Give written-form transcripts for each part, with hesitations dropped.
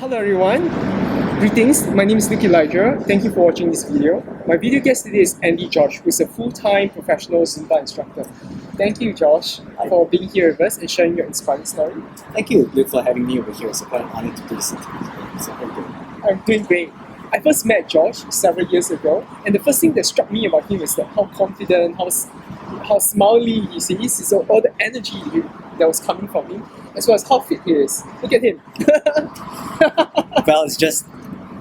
Hello everyone, greetings, my name is Nick Elijah. Thank you for watching this video. My video guest today is Andy Josh, who is a full-time professional Zumba instructor. Thank you Josh for being here with us and sharing your inspiring story. Thank you, Luke, for having me over here. It's quite an honor to do this interview. So very good. I'm doing great. I first met Josh several years ago, and the first thing that struck me about him is that how confident, how smiley he is, so all the energy that was coming from him, as well as how fit he is. Look at him. Well, it's just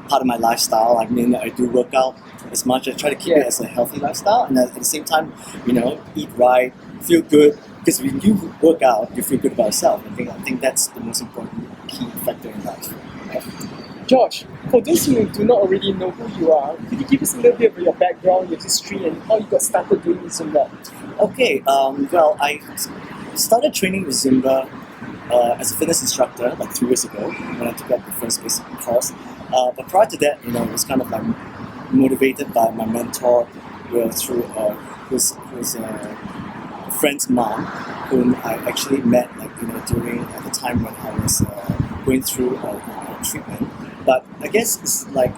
part of my lifestyle. I mean, I do work out as much. I try to keep it as a healthy lifestyle, and at the same time, eat right, feel good. Because when you work out, you feel good about yourself. I think that's the most important key factor in life. Right? Josh, for those who do not already know who you are, could you give us a little bit of your background, your history, and how you got started doing Zumba? Okay, well, I started training with Zumba as a fitness instructor like 3 years ago when I took up the first basic course. But prior to that, it was kind of like motivated by my mentor through who's a friend's mom, whom I actually met during at the time when I was going through treatment. But I guess it's like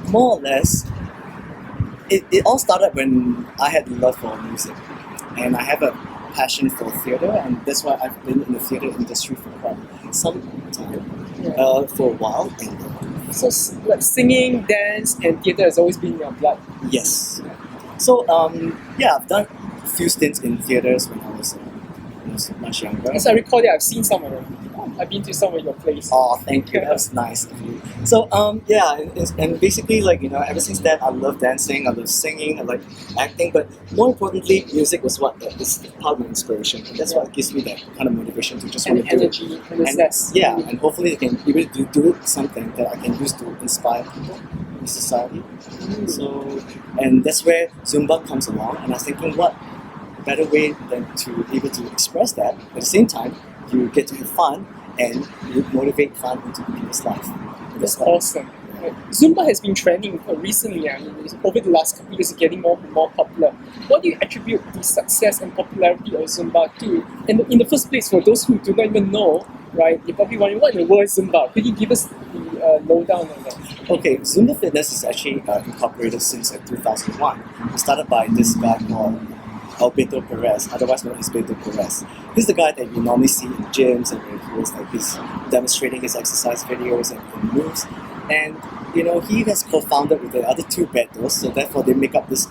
more or less it all started when I had love for music, and I have a passion for theatre, and that's why I've been in the theatre industry for quite some time, for a while. So like singing, dance, and theatre has always been in your blood? Yes. So I've done a few stints in theatres when I was much younger. As I recall that I've seen some of them. I've been to some of your plays. Oh, thank you. That was nice of you. So and basically ever since then I love dancing, I love singing, I like acting, but more importantly, music was what is part of my inspiration, and that's what gives me that kind of motivation to just want to do energy, it. And zest. And hopefully I can be able to do something that I can use to inspire people in society. So, and that's where Zumba comes along, and I was thinking, what better way than to be able to express that at the same time you get to have fun and you motivate fun into people's life. That's awesome. Zumba has been trending recently. I mean, over the last couple of years, it's getting more and more popular. What do you attribute the success and popularity of Zumba to? And in the first place, for those who do not even know, right, you're probably wondering, what in the world is Zumba? Could you give us the lowdown on that? Okay, Zumba Fitness is actually incorporated since 2001. It started by this guy called Beto Perez, otherwise known as Beto Perez. He's the guy that you normally see in gyms, and he's demonstrating his exercise videos and moves. And he has co-founded with the other two Betos, so therefore they make up this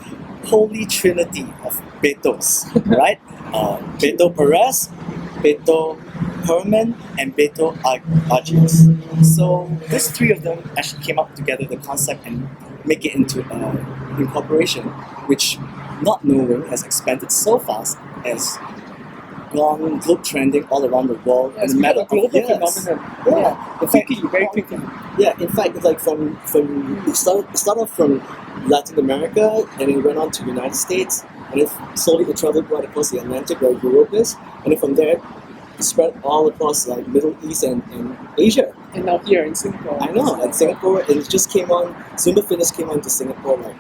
holy trinity of Betos, right? Beto Perez, Beto Herman, and Beto Argios. So these three of them actually came up together the concept and make it into incorporation, which not knowing has expanded so fast, has gone globe trending all around the world in a matter of years. Phenomenon. Very quickly. Yeah, in fact, it's like from it started off from Latin America, and it went on to the United States, and it slowly traveled right across the Atlantic where Europe is, and then from there it spread all across like Middle East and Asia. And now here in Singapore. I know, and Singapore, it just came on. Zumba Fitness came on to Singapore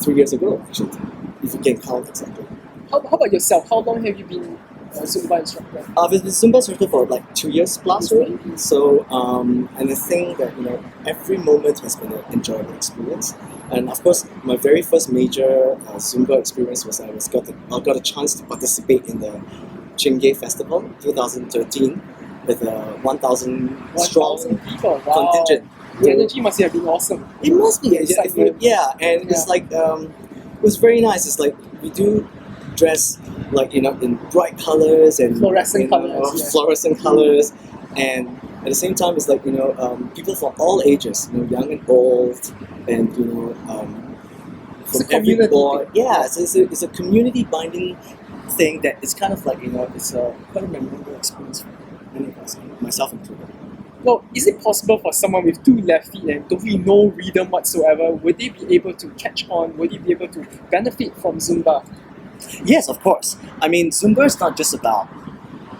3 years ago, actually, if you can count exactly. How about yourself? How long have you been a Zumba instructor? I've been Zumba instructor for like 2 years plus already. So, and I think that every moment has been an enjoyable experience. And of course, my very first major Zumba experience was I got a chance to participate in the Chingay Festival 2013 with a 1,000 strong people. contingent. The energy must have been awesome. It must be, and it's like it was very nice. It's like we do dress like in bright colors and fluorescent colors, fluorescent colors, and at the same time it's like people from all ages, young and old, and it's a community thing. Yeah, it's a community binding thing that it's kind of like it's quite a memorable experience for many of us, myself included. Well, is it possible for someone with 2 left feet and totally no rhythm whatsoever, would they be able to catch on? Would they be able to benefit from Zumba? Yes, of course. I mean, Zumba is not just about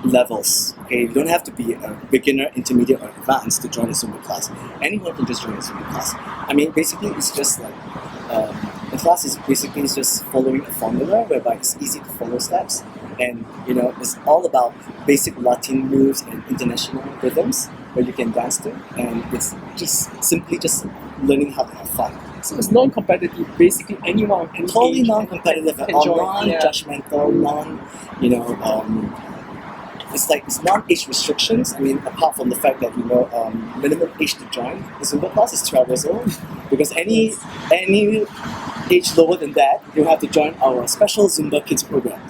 levels. Okay, you don't have to be a beginner, intermediate, or advanced to join a Zumba class. Anyone can just join a Zumba class. I mean, basically, it's just like the class is basically just following a formula whereby it's easy to follow steps, and it's all about basic Latin moves and international rhythms. where you can dance to, and it's just simply just learning how to have fun. So it's non-competitive. Basically, anyone, any Totally age non-competitive, can or join, yeah. non-judgmental, it's like it's non-age restrictions. I mean, apart from the fact that minimum age to join the Zumba class is 12 years old, because any age lower than that, you have to join our special Zumba Kids program.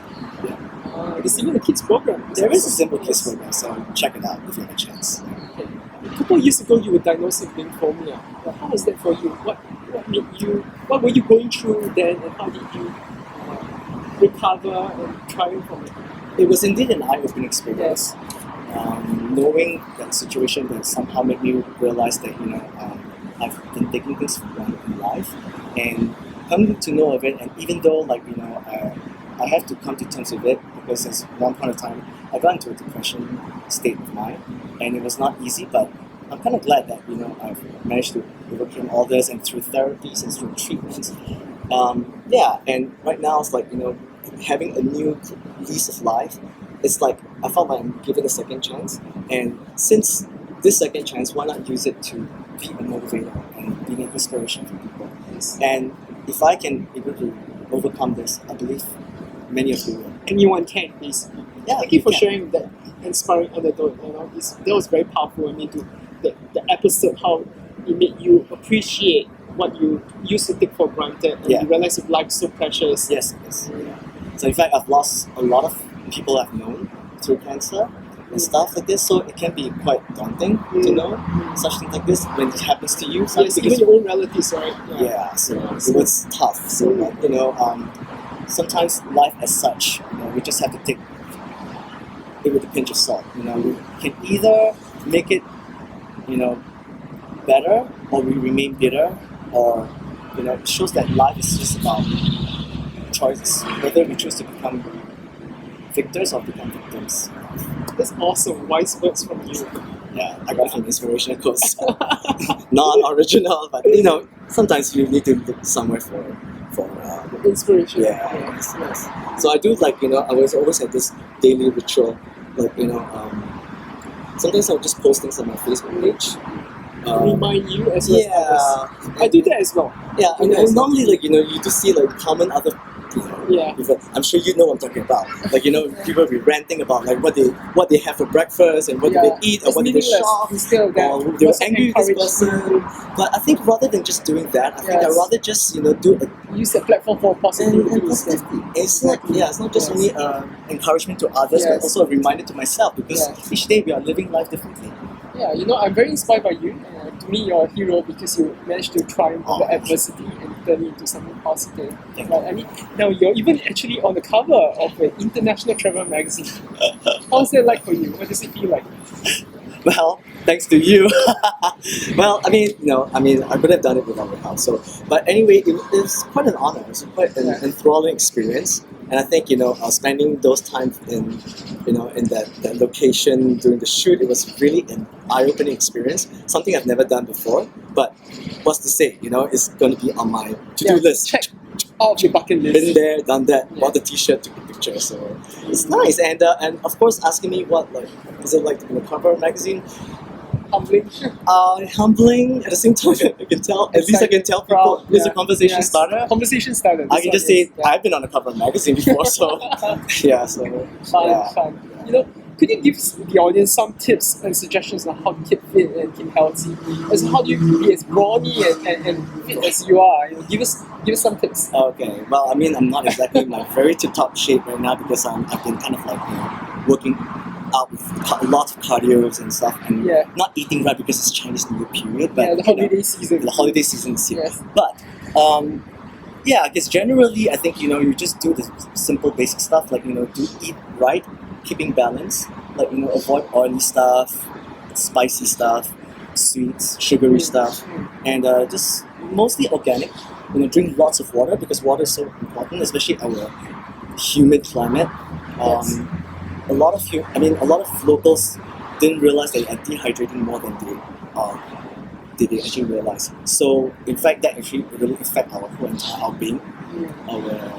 It's even a kids program. There is a Zumba Kids program, so check it out if you have a chance. Okay. A couple of years ago, you were diagnosed with lymphoma. How was that for you? What were you going through then, and how did you recover and triumph from it? It was indeed an eye-opening experience. Knowing that situation that somehow made me realize that I've been taking things for granted in life, and coming to know of it, and even though I have to come to terms with it, because at one point of time I got into a depression state of mind, and it was not easy, but I'm kind of glad that I've managed to overcome all this, and through therapies and through treatments. And right now it's like having a new lease of life. It's like I felt like I'm given a second chance, and since this second chance, why not use it to be a motivator and be an inspiration for people? And if I can be able to overcome this, I believe many of you will. Anyone can, basically. Yeah, Thank you for can. sharing that inspiring anecdote. That was very powerful. I mean, the episode, how it made you appreciate what you used to take for granted, and you realize that life is so precious. Yes. So in fact, I've lost a lot of people I've known through cancer and stuff like this, so it can be quite daunting to know such things like this when it happens to you. Yes, even your own relatives, right? So it was tough. So sometimes life as such, we just have to take it with a pinch of salt. We can either make it, better, or we remain bitter, or it shows that life is just about choices, whether we choose to become victors or become victims. That's awesome. Wise words from you. Yeah, I got it from inspirational quotes. Non-original, but sometimes you need to look somewhere for inspiration. Yes. So I do I always have this daily ritual, sometimes I'll just post things on my Facebook page. Remind you as well as others. I do that as well. Yeah, and normally you just see common other people. I'm sure you know what I'm talking about. People will be ranting about what they have for breakfast and what do they eat, or what do they shop, or they were angry with this person. But I think rather than just doing that, I think I'd rather just use the platform for positivity. It's not just only encouragement to others, but also a reminder to myself, because each day we are living life differently. Yeah, I'm very inspired by you. To me, you're a hero because you managed to triumph over adversity and turn it into something positive. I mean, now you're even actually on the cover of an international travel magazine. How's that like for you? What does it feel like? Well, thanks to you. Well, I could have done it without your help. But anyway, it's quite an honor. It's quite an enthralling experience. And I think spending those times in that location during the shoot, it was really an eye-opening experience. Something I've never done before. But what's to say? It's going to be on my to-do list. Check off your bucket list. Been there, done that. Bought the T-shirt, took a picture. So it's nice. And of course, asking me what is it like to be on a cover of a magazine. Humbling. Humbling. At the same time, I can tell. At least I can tell people. It's a conversation starter. Conversation starter. I can just say I've been on a cover of a magazine before, so fun. Could you give the audience some tips and suggestions on how to keep fit and keep healthy? As how do you be as brawny and fit as you are? Give us some tips. Okay. Well, I'm not exactly in my very tip-top shape right now, because I've been kind of working out with a lot of cardio and stuff, and not eating right because it's Chinese New Year period. But the holiday season. The holiday season is here. Yes. But I guess generally I think you just do the simple basic stuff, do eat right, keeping balance, avoid oily stuff, spicy stuff, sweets, sugary stuff, and just mostly organic. Drink lots of water, because water is so important, especially our humid climate. A lot of locals didn't realize they are dehydrating more than they actually realize. So in fact, that actually really affect our whole entire being, our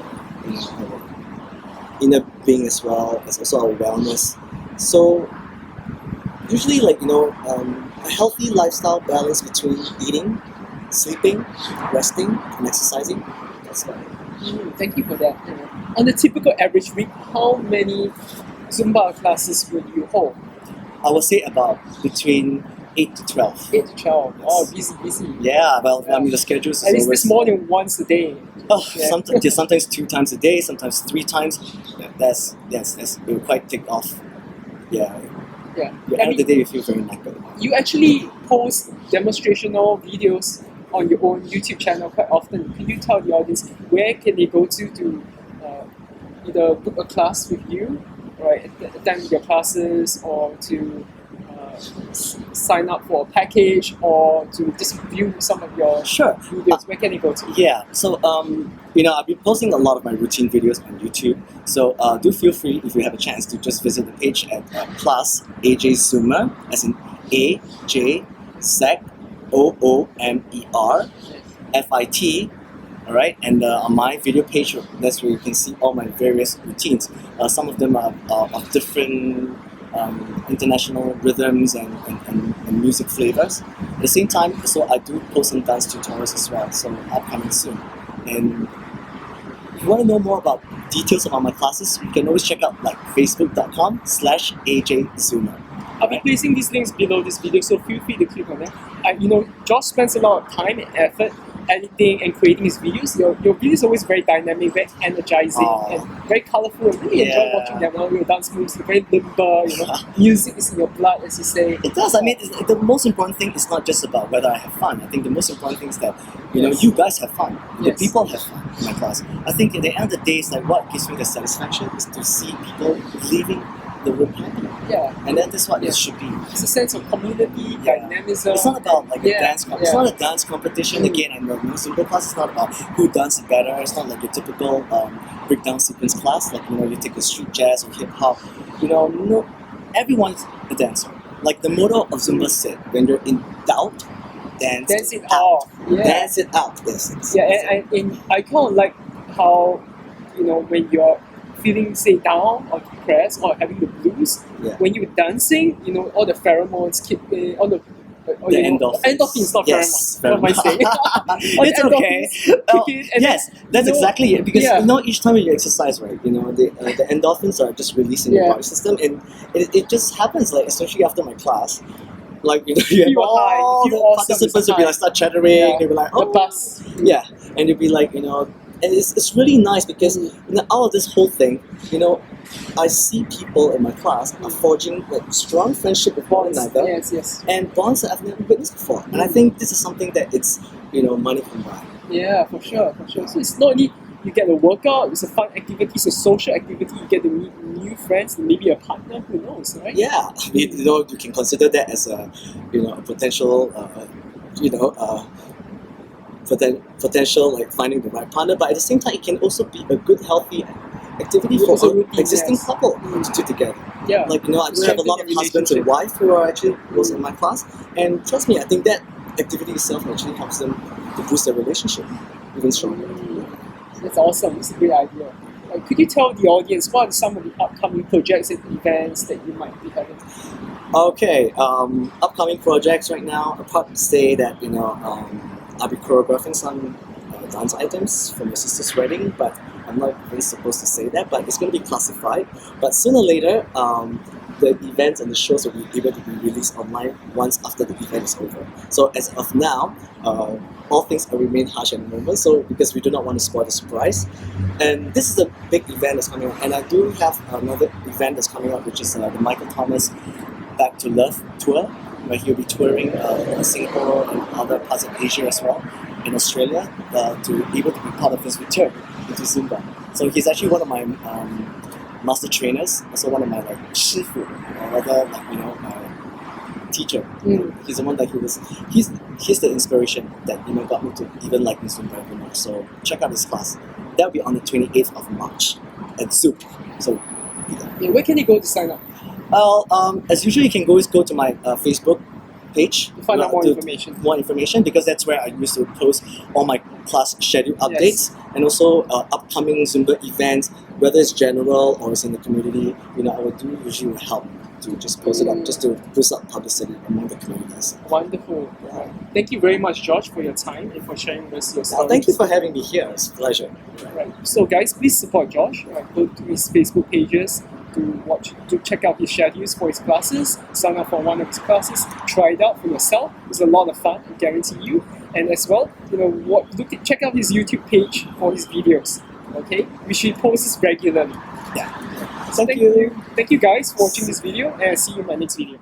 inner being, as well as also our wellness. So Usually, like, a healthy lifestyle balance between eating, sleeping, resting, and exercising. That's about it. Thank you for that. On a typical average week, how many Zumba classes would you hold? I would say about between 8 to 12. 8 to 12. Yes. Oh, busy. Yeah, well, Yeah. I mean, the schedules is At least always... it's more than once a day. Oh, Yeah. sometimes 2 times a day, sometimes 3 times. That's it will quite tick off. Yeah. Yeah. The end of the day, you feel very knackered. You actually post demonstrational videos on your own YouTube channel quite often. Could you tell the audience where can they go to either book a class with you, right, attend your classes, or to sign up for a package, or to just view some of your Sure. videos? Where can they go to? Yeah, so I've been posting a lot of my routine videos on YouTube. So do feel free, if you have a chance, to just visit the page at plus AJ Zoomer, as in AJZOOMER FIT. Alright, and on my video page, that's where you can see all my various routines. Some of them are of different international rhythms and music flavors. At the same time, so I do post some dance tutorials as well, so upcoming soon. And if you want to know more about details about my classes, you can always check out like facebook.com/AJZoomer. I'll be placing these links below this video, so feel free to click on them. Josh spends a lot of time and effort editing and creating his videos. Your videos are always very dynamic, very energizing, and very colorful. I really enjoy watching them. Your dance moves are very limber. Music is in your blood, as you say. It does. I mean, the most important thing is not just about whether I have fun. I think the most important thing is that Yes. you guys have fun. The Yes. people have fun in my class. I think at the end of the day, it's like what gives me the satisfaction is to see people leaving the room happy. Yeah, And that is what Yeah. it should be. it's a sense of community, Yeah. dynamism. It's not about like a Yeah, dance. It's yeah. not a dance competition. Mm. Again, I know Zumba class is not about who dances better. It's not like a typical breakdown sequence class. Like you take a street jazz or hip hop. No, everyone's a dancer. Like the motto of Zumba said, when you're in doubt, dance Dance it out. Yeah. Dance it out. Yes. Yeah, and I kind of like how, when you're feeling, say, down or depressed or having the blues, Yeah. when you're dancing, all the pheromones kick in, all the endorphins. endorphins, not Yes, pheromones. What am I saying? All the It's okay. endorphins kick in, and Yes, that's exactly it. Because Yeah. each time you exercise, right, the endorphins are just released in your Yeah. body system, and it just happens, like especially after my class. Like you have feel high, all you the feel awesome, participants it's will be high. like start chattering. Yeah. They'll be like, the oh, bus. yeah, and you'll be like, and it's really nice because out of this whole thing, I see people in my class are forging like strong friendship with one another. Yes. And bonds that I've never witnessed before. And I think this is something that it's, money can buy. Yeah, for sure. So it's not only you get a workout, it's a fun activity, it's a social activity, you get to meet new friends, maybe a partner, who knows, right? Yeah, I mean, you can consider that as a, a potential, potential like finding the right partner. But at the same time, it can also be a good, healthy activity for Also an routine, existing yes. couple to do together. Yeah. Like, I do have a lot of Strengthen the husbands and relationship. wives who are actually also in my class. And trust me, I think that activity itself actually helps them to boost their relationship even stronger. That's awesome. It's a great idea. Could you tell the audience what are some of the upcoming projects and events that you might be having? Okay, upcoming projects right now, apart to say that, I'll be choreographing some dance items for my sister's wedding, but I'm not really supposed to say that, but it's going to be classified. But sooner or later, the events and the shows will be able to be released online once after the event is over. So as of now, all things will remain hush at the moment, so because we do not want to spoil the surprise. And this is a big event that's coming up, and I do have another event that's coming up, which is the Michael Thomas Back to Love tour, where he'll be touring in Singapore and other parts of Asia as well, in Australia, to be able to be part of his return into Zumba. So he's actually one of my master trainers, also one of my like 师傅, or rather teacher. He's the one that he's the inspiration that got me to even like Zumba even more. So check out his class. That'll be on the 28th of March at Zoom. So Yeah, where can you go to sign up? well, as usual, you can always go to my Facebook page To find out more to- information. More information, because that's where I used to post all my class schedule updates and also upcoming Zumba events, whether it's general or it's in the community. I would usually help to just post it up, just to boost up publicity among the communities. Wonderful. Thank you very much, George, for your time and for sharing with us your stories. Thank you for having me here. It's a pleasure. Right. So, guys, please support Josh. Go to his Facebook pages to check out his schedules for his classes. Sign up for one of his classes. Try it out for yourself. It's a lot of fun, I guarantee you. And as well, check out his YouTube page for his videos. Okay, which he posts regularly. Yeah. So thank you guys for watching this video, and I'll see you in my next video.